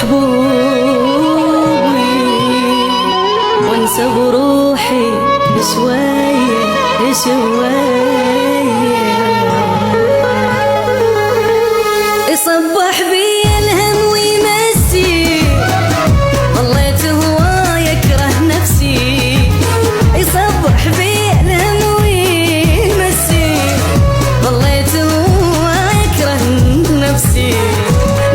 محبوبي وانسى بروحي بشوية شوية، يصبح بي الهم ويمسي، ظليت هو يكره نفسي، يصبح بي الهم ويمسي، ظليت هو يكره نفسي،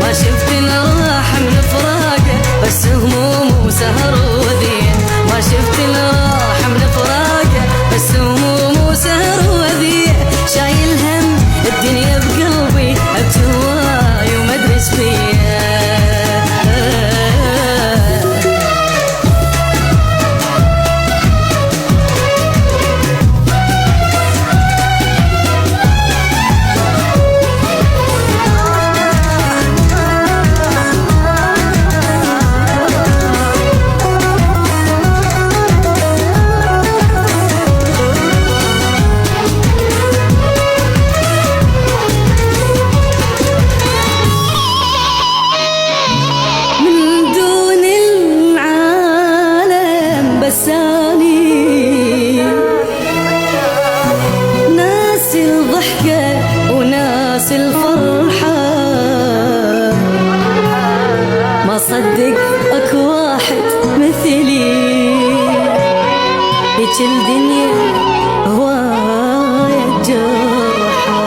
ما شفت راح من فراقه بس هموم وسهر وذيه، ما شفت راح من فراقه بس هموم وسهر وذيه، شايل هم الدنيا بقلبي ابكي هواي وما ادري ايش فيه. ناسي الضحكة وناسي الفرحة، ما صدق اكو واحد مثلي، هيج الدنيا هواية جرحة،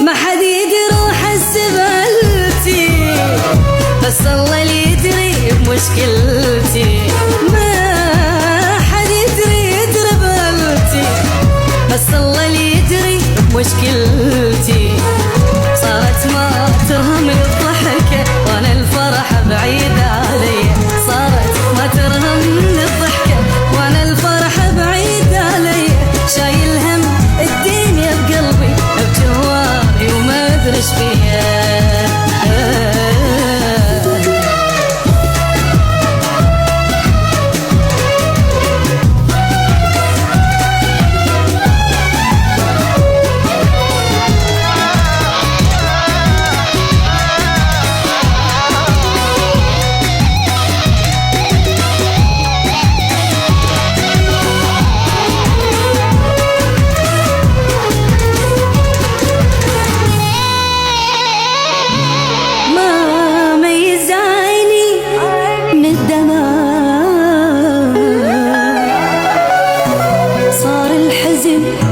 ما حد يروح السبلتي بس الله اللي يدري بمشكلتي، ما حد يدري دربلتي بس الله اللي يدري بمشكلتي، صارت ما ترهم الضحكة وانا الفرح بعيد علي، صارت ما ترهم الضحكة وانا الفرح بعيد علي، شايل هم الدنيا بقلبي ابكي هواي وما ادري ايش فيها.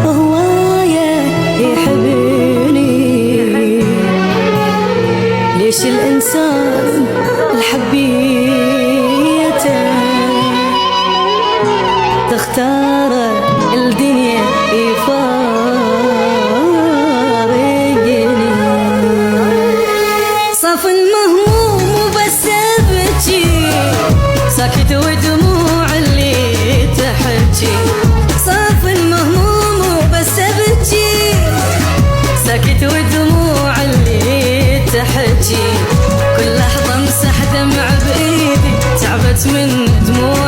وهوايا يحبني، ليش الإنسان الحبيته تختار الدنيا يفارقني، صاف المهموم وبس ابكي، ساكت ودموع اللي تحكي، صاف المهموم وبس ابكي، ساكت ودموع اللي تحكي، كل لحظة امسح دمع بايدي تعبت من دموع